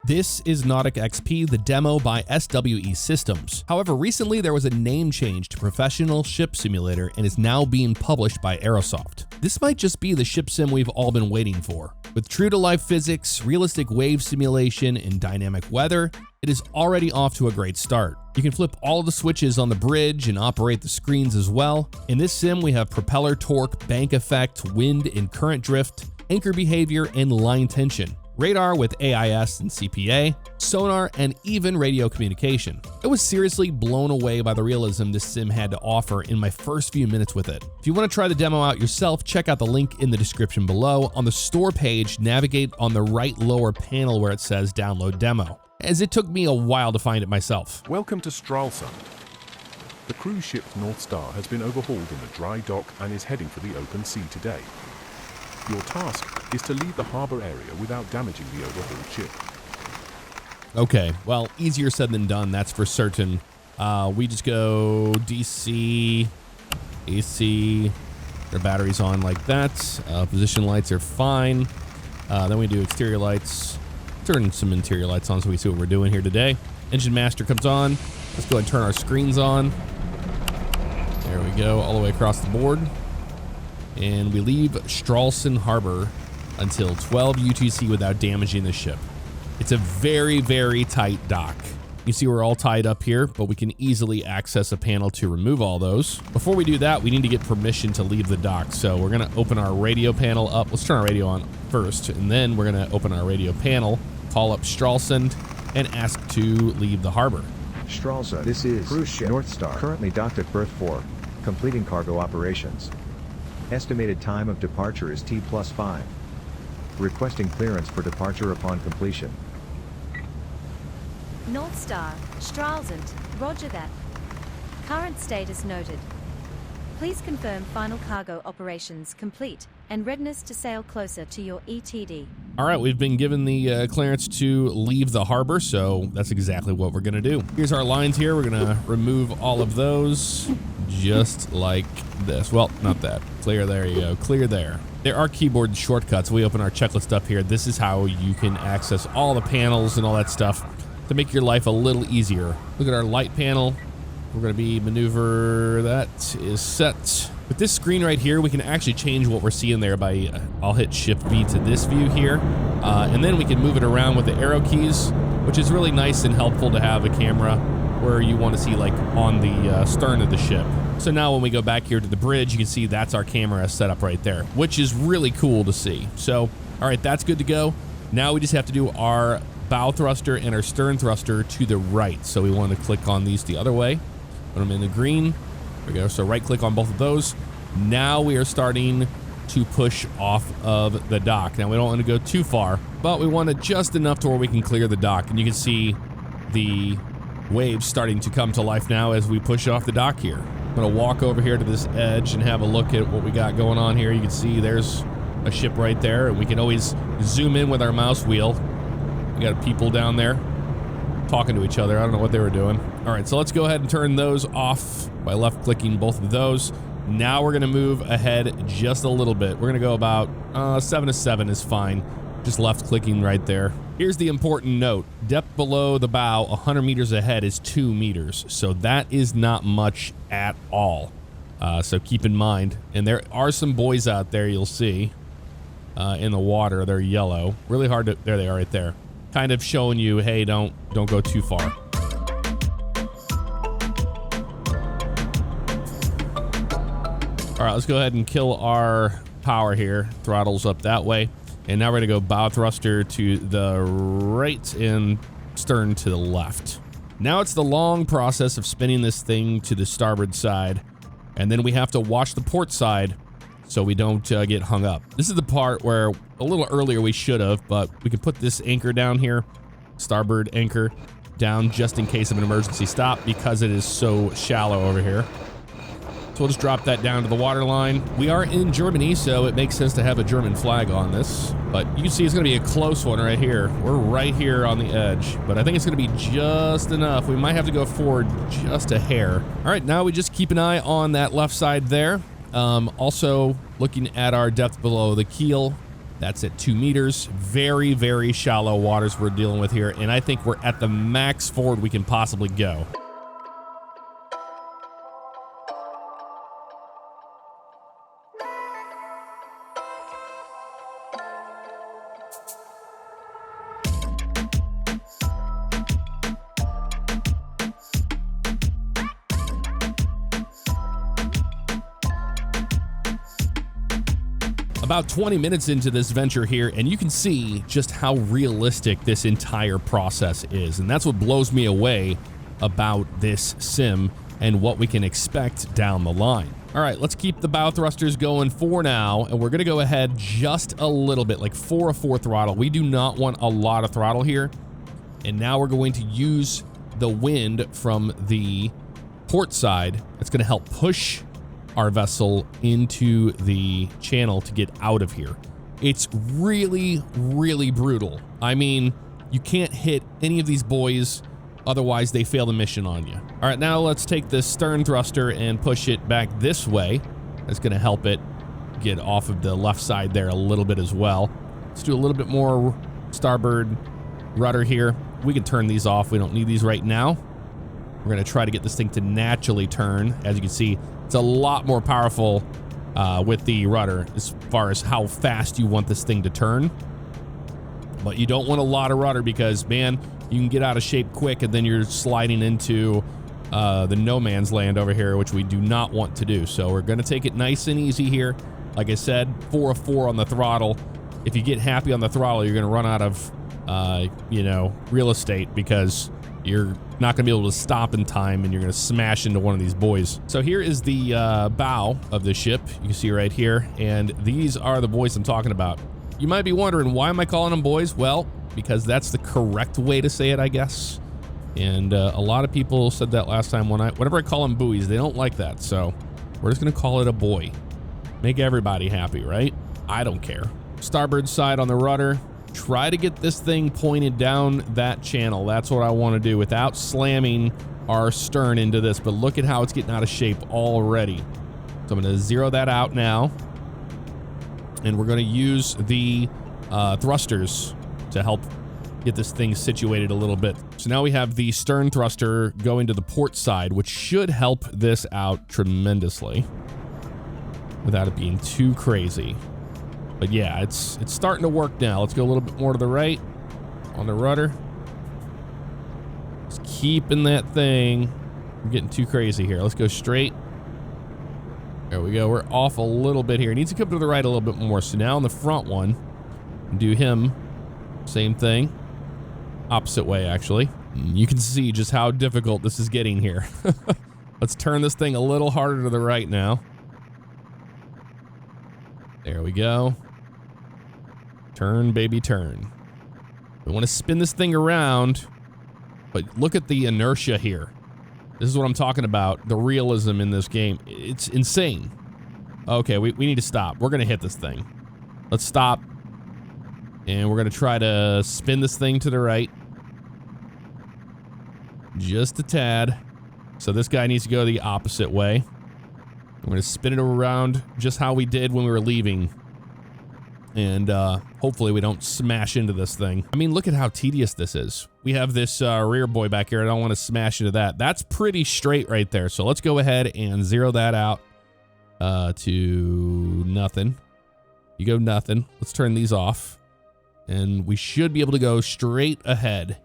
This is Nautic XP, the demo by SWE Systems. However, recently there was a name change to Professional Ship Simulator and is now being published by Aerosoft. This might just be the ship sim we've all been waiting for. With true-to-life physics, realistic wave simulation, and dynamic weather, it is already off to a great start. You can flip all of the switches on the bridge and operate the screens as well. In this sim, we have propeller torque, bank effect, wind and current drift, anchor behavior, and line tension. Radar with AIS and CPA, sonar, and even radio communication. I was seriously blown away by the realism this sim had to offer in my first few minutes with it. If you want to try the demo out yourself, check out the link in the description below. On the store page, navigate on the right lower panel where it says download demo, as it took me a while to find it myself. Welcome to Stralsund. The cruise ship North Star has been overhauled in a dry dock and is heading for the open sea today. Your task is to leave the harbor area without damaging the overhauled ship. Okay, well, easier said than done, that's for certain. We just go DC, AC, their batteries on like that. Position lights are fine. Then we do exterior lights. Turn some interior lights on so we see what we're doing here today. Engine master comes on. Let's go ahead and turn our screens on. There we go, all the way across the board. And we leave Stralsund Harbor until 12 UTC without damaging the ship. It's a very, very tight dock. You see we're all tied up here, but we can easily access a panel to remove all those. Before we do that, we need to get permission to leave the dock. So we're gonna open our radio panel up. Let's turn our radio on first, and then we're gonna open our radio panel, call up Stralsund, and ask to leave the harbor. Stralsund, this is cruise ship North Star, currently docked at berth 4, completing cargo operations. Estimated time of departure is T+5. Requesting clearance for departure upon completion. North Star, Stralsund, roger that. Current status noted. Please confirm final cargo operations complete and readiness to sail closer to your ETD. All right, we've been given the clearance to leave the harbor, so that's exactly what we're gonna do. Here's our lines here. We're gonna remove all of those just like this. Well, not that. Clear, there you go, clear there. There are keyboard shortcuts. We open our checklist up here. This is how you can access all the panels and all that stuff to make your life a little easier. Look at our light panel. We're gonna be maneuver, that is set. With this screen right here, we can actually change what we're seeing there by, I'll hit Shift V to this view here. And then we can move it around with the arrow keys, which is really nice and helpful to have a camera where you want to see like on the stern of the ship. So now when we go back here to the bridge, you can see that's our camera set up right there, which is really cool to see. So, all right, that's good to go. Now we just have to do our bow thruster and our stern thruster to the right. So we want to click on these the other way. Put them in the green. There we go. So right click on both of those. Now we are starting to push off of the dock. Now we don't want to go too far, but we want it just enough to where we can clear the dock. And you can see the waves starting to come to life now as we push off the dock here. I'm gonna walk over here to this edge and have a look at what we got going on here. You can see there's a ship right there, and we can always zoom in with our mouse wheel. We got people down there talking to each other. I don't know what they were doing. All right, so let's go ahead and turn those off by left clicking both of those. Now we're gonna move ahead just a little bit. We're gonna go about 7 to 7 is fine. Just left clicking right there. Here's the important note. Depth below the bow, 100 meters ahead is 2 meters. So that is not much at all. So keep in mind. And there are some buoys out there you'll see in the water. They're yellow. Really hard to, there they are right there. Kind of showing you, hey, don't go too far. All right, let's go ahead and kill our power here. Throttles up that way. And now we're gonna go bow thruster to the right and stern to the left. Now it's the long process of spinning this thing to the starboard side. And then we have to watch the port side so we don't get hung up. This is the part where a little earlier we should have, but we can put this anchor down here, starboard anchor down just in case of an emergency stop because it is so shallow over here. So we'll just drop that down to the water line. We are in Germany, so it makes sense to have a German flag on this. But you can see it's gonna be a close one right here. We're right here on the edge, but I think it's gonna be just enough. We might have to go forward just a hair. All right, now we just keep an eye on that left side there. Also looking at our depth below the keel. That's at 2 meters. Very, very shallow waters we're dealing with here, and I think we're at the max forward we can possibly go. About 20 minutes into this venture here, and you can see just how realistic this entire process is. And that's what blows me away about this sim and what we can expect down the line. All right, let's keep the bow thrusters going for now, and we're gonna go ahead just a little bit, like 4 throttle. We do not want a lot of throttle here. And now we're going to use the wind from the port side. It's gonna help push our vessel into the channel to get out of here. It's really, really brutal. I mean, you can't hit any of these boys, otherwise they fail the mission on you. All right, now let's take this stern thruster and push it back this way. That's gonna help it get off of the left side there a little bit as well. Let's do a little bit more starboard rudder here. We can turn these off. We don't need these right now. We're gonna try to get this thing to naturally turn. As you can see, it's a lot more powerful with the rudder as far as how fast you want this thing to turn. But you don't want a lot of rudder because, man, you can get out of shape quick and then you're sliding into the no man's land over here, which we do not want to do. So we're gonna take it nice and easy here. Like I said, 4 on the throttle. If you get happy on the throttle, you're gonna run out of, you know, real estate because you're not gonna be able to stop in time and you're gonna smash into one of these boys. So here is the bow of the ship. You can see right here, and these are the boys I'm talking about. You might be wondering, why am I calling them boys? Well, because that's the correct way to say it, I guess. And a lot of people said that last time whenever I call them buoys, they don't like that. So we're just gonna call it a boy. Make everybody happy, right? I don't care. Starboard side on the rudder. Try to get this thing pointed down that channel. That's what I want to do without slamming our stern into this. But look at how it's getting out of shape already. So I'm going to zero that out now. And we're going to use the thrusters to help get this thing situated a little bit. So now we have the stern thruster going to the port side, which should help this out tremendously without it being too crazy. But yeah, it's starting to work now. Let's go a little bit more to the right on the rudder. Just keeping that thing. I'm getting too crazy here. Let's go straight. There we go. We're off a little bit here. It needs to come to the right a little bit more. So now on the front one, do him. Same thing. Opposite way, actually. You can see just how difficult this is getting here. Let's turn this thing a little harder to the right now. There we go. Turn, baby, turn. We want to spin this thing around, but look at the inertia here. This is what I'm talking about, the realism in this game. It's insane. Okay, we need to stop. We're going to hit this thing. Let's stop. And we're going to try to spin this thing to the right. Just a tad. So this guy needs to go the opposite way. I'm going to spin it around just how we did when we were leaving. And hopefully we don't smash into this thing. I mean, look at how tedious this is. We have this rear buoy back here. I don't want to smash into that. That's pretty straight right there. So let's go ahead and zero that out to nothing. You go nothing. Let's turn these off. And we should be able to go straight ahead.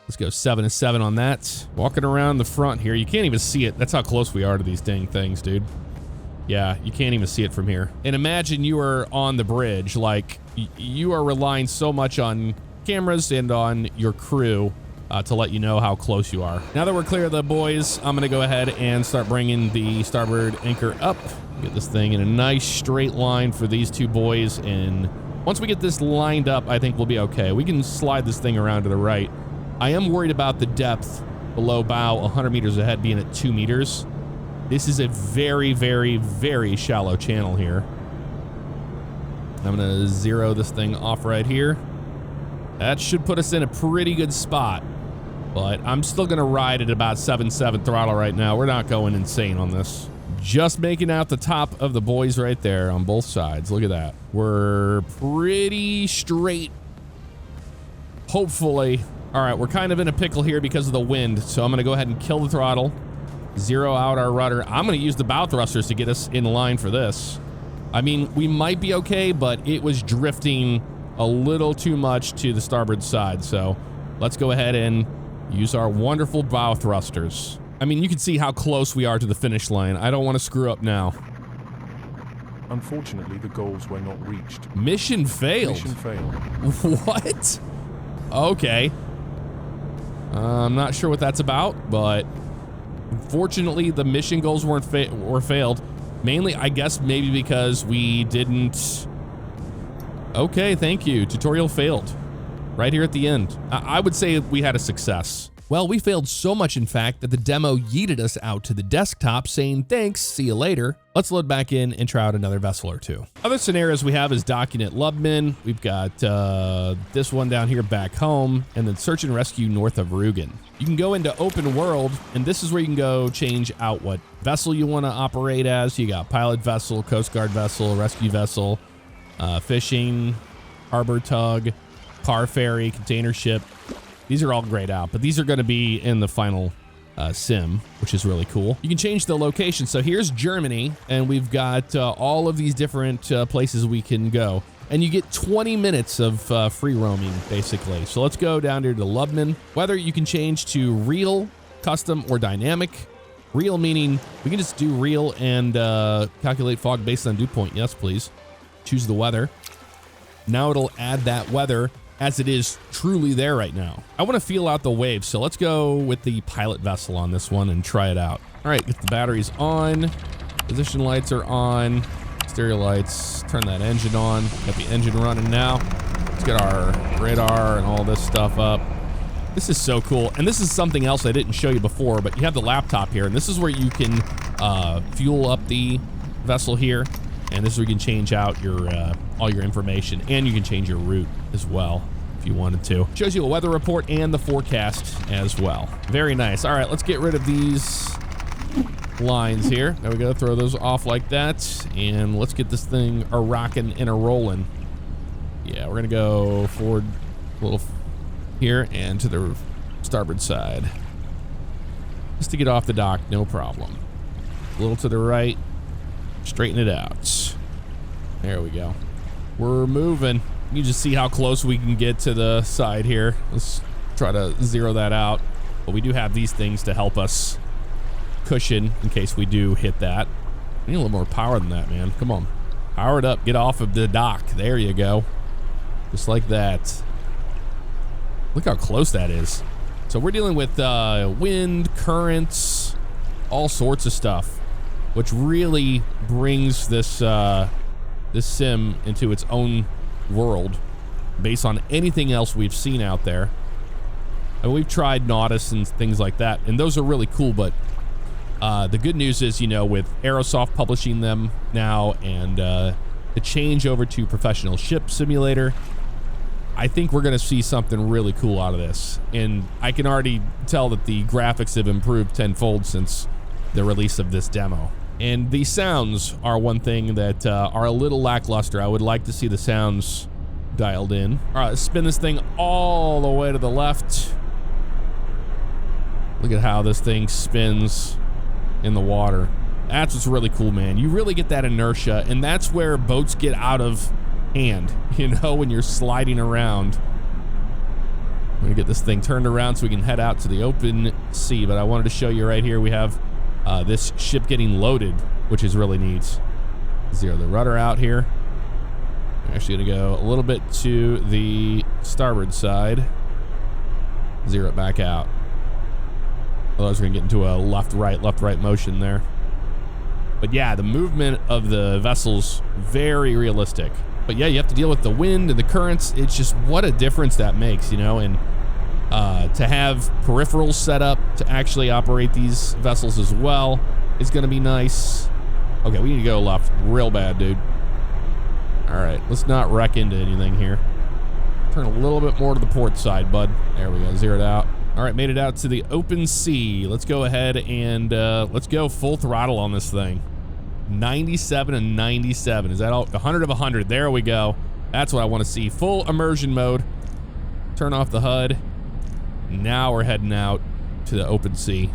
Let's go 7-7 on that. Walking around the front here. You can't even see it. That's how close we are to these dang things, dude. Yeah, you can't even see it from here. And imagine you are on the bridge. Like, you are relying so much on cameras and on your crew to let you know how close you are. Now that we're clear of the boys, I'm going to go ahead and start bringing the starboard anchor up. Get this thing in a nice straight line for these two boys. And once we get this lined up, I think we'll be okay. We can slide this thing around to the right. I am worried about the depth below bow, 100 meters ahead, being at 2 meters. This is a very, very, very shallow channel here. I'm gonna zero this thing off right here. That should put us in a pretty good spot, but I'm still gonna ride at about 7-7 throttle right now. We're not going insane on this. just making out the top of the buoys right there on both sides. Look at that. We're pretty straight, hopefully. All right, we're kind of in a pickle here because of the wind, so I'm going to go ahead and kill the throttle, zero out our rudder. I'm going to use the bow thrusters to get us in line for this. I mean, we might be okay, but it was drifting a little too much to the starboard side, so let's go ahead and use our wonderful bow thrusters. I mean, you can see how close we are to the finish line. I don't want to screw up now. Unfortunately, the goals were not reached. Mission failed. Mission failed. What? Okay. I'm not sure what that's about, but unfortunately, the mission goals were failed. Mainly, I guess, maybe because we didn't... Okay, thank you. Tutorial failed. Right here at the end. I would say we had a success. Well, we failed so much, in fact, that the demo yeeted us out to the desktop saying, thanks, see you later. Let's load back in and try out another vessel or two. Other scenarios we have is docking at Lubmin. We've got this one down here back home, and then search and rescue north of Rugen. You can go into open world, and this is where you can go change out what vessel you want to operate as. You got pilot vessel, Coast Guard vessel, rescue vessel, fishing, harbor tug, car ferry, container ship. These are all grayed out, but these are going to be in the final sim, which is really cool. You can change the location. So here's Germany, and we've got all of these different places we can go. And you get 20 minutes of free roaming, basically. So let's go down here to Lubmin. Weather you can change to real, custom, or dynamic. Real meaning we can just do real and calculate fog based on dew point. Yes, please. Choose the weather. Now it'll add that weather as it is truly there right now. I want to feel out the waves, so let's go with the pilot vessel on this one and try it out. All right, get the batteries on. Position lights are on. Stereo lights, turn that engine on. Got the engine running now. Let's get our radar and all this stuff up. This is so cool, and this is something else I didn't show you before, but you have the laptop here, and this is where you can fuel up the vessel here, and this is where you can change out your all your information, and you can change your route as well if you wanted to. Shows you a weather report and the forecast as well. Very nice. All right, let's get rid of these lines here. There we go. Throw those off like that, and let's get this thing a rocking and a rolling. Yeah, we're gonna go forward a little here and to the starboard side, just to get off the dock, no problem. A little to the right, straighten it out. There we go. We're moving. You can just see how close we can get to the side here. Let's try to zero that out. But we do have these things to help us cushion in case we do hit that. We need a little more power than that, man. Come on. Power it up. Get off of the dock. There you go. Just like that. Look how close that is. So we're dealing with wind, currents, all sorts of stuff, which really brings this this sim into its own world based on anything else we've seen out there. And we've tried Nautis and things like that, and those are really cool, but the good news is, you know, with Aerosoft publishing them now and the change over to Professional Ship Simulator, I think we're going to see something really cool out of this. And I can already tell that the graphics have improved tenfold since the release of this demo. And the sounds are one thing that are a little lackluster. I would like to see the sounds dialed in. All right, let's spin this thing all the way to the left. Look at how this thing spins in the water. That's what's really cool, man. You really get that inertia, and that's where boats get out of hand, you know, when you're sliding around. I'm gonna get this thing turned around so we can head out to the open sea, but I wanted to show you right here we have this ship getting loaded, which is really neat. Zero the rudder out here. I'm actually gonna go a little bit to the starboard side. Zero it back out. Otherwise we're gonna get into a left-right motion there. But yeah, the movement of the vessel's very realistic. But yeah, you have to deal with the wind and the currents. It's just what a difference that makes, you know, and to have peripherals set up to actually operate these vessels as well is going to be nice. Okay, we need to go left real bad, dude. All right, let's not wreck into anything here. Turn a little bit more to the port side, bud. There we go, zeroed out. All right, made it out to the open sea. Let's go ahead and let's go full throttle on this thing. 97 and 97. Is that all? 100 of 100. There we go. That's what I want to see. Full immersion mode. Turn off the HUD. Now we're heading out to the open sea.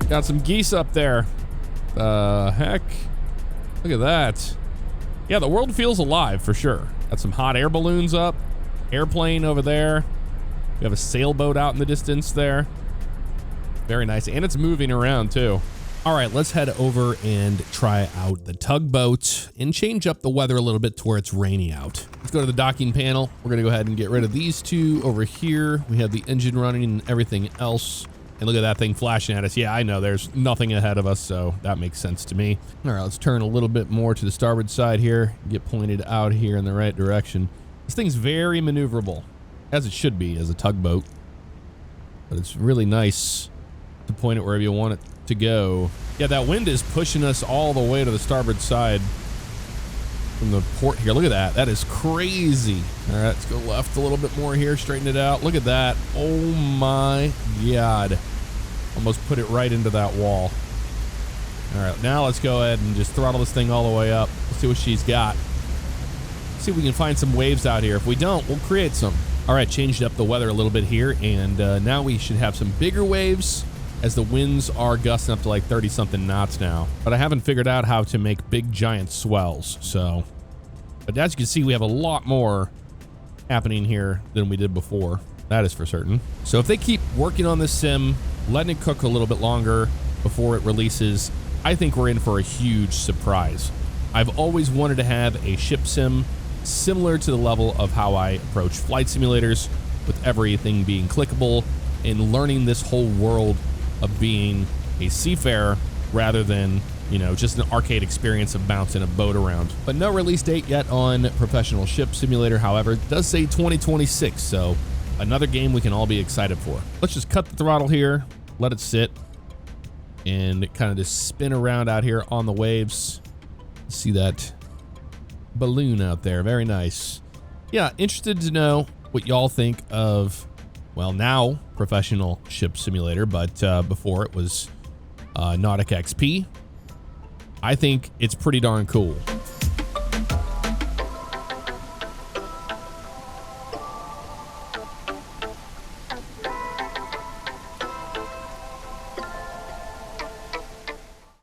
Got some geese up there. Heck. Look at that. Yeah, the world feels alive for sure. Got some hot air balloons up. Airplane over there. We have a sailboat out in the distance there. Very nice. And it's moving around too. All right, let's head over and try out the tugboat and change up the weather a little bit to where it's rainy out. Let's go to the docking panel. We're gonna go ahead and get rid of these two over here. We have the engine running and everything else. And look at that thing flashing at us. Yeah, I know there's nothing ahead of us, so that makes sense to me. All right, let's turn a little bit more to the starboard side here. Get pointed out here in the right direction. This thing's very maneuverable, as it should be as a tugboat. But it's really nice to point it wherever you want it to go. Yeah, that wind is pushing us all the way to the starboard side from the port here. Look at that. That is crazy. All right, let's go left a little bit more here. Straighten it out. Look at that. Oh my God. Almost put it right into that wall. All right, now let's go ahead and just throttle this thing all the way up. Let's see what she's got. See if we can find some waves out here. If we don't, we'll create some. All right, changed up the weather a little bit here, and now we should have some bigger waves as the winds are gusting up to like 30-something knots now. But I haven't figured out how to make big giant swells, so. But as you can see, we have a lot more happening here than we did before. That is for certain. So if they keep working on this sim, letting it cook a little bit longer before it releases, I think we're in for a huge surprise. I've always wanted to have a ship sim similar to the level of how I approach flight simulators, with everything being clickable and learning this whole world of being a seafarer rather than, you know, just an arcade experience of bouncing a boat around. But no release date yet on Professional Ship Simulator. However, it does say 2026, so another game we can all be excited for. Let's just cut the throttle here, let it sit, and kind of just spin around out here on the waves. See that balloon out there. Very nice. Yeah, interested to know what y'all think of, well, now Professional Ship Simulator, but before it was Nautic XP. I think it's pretty darn cool.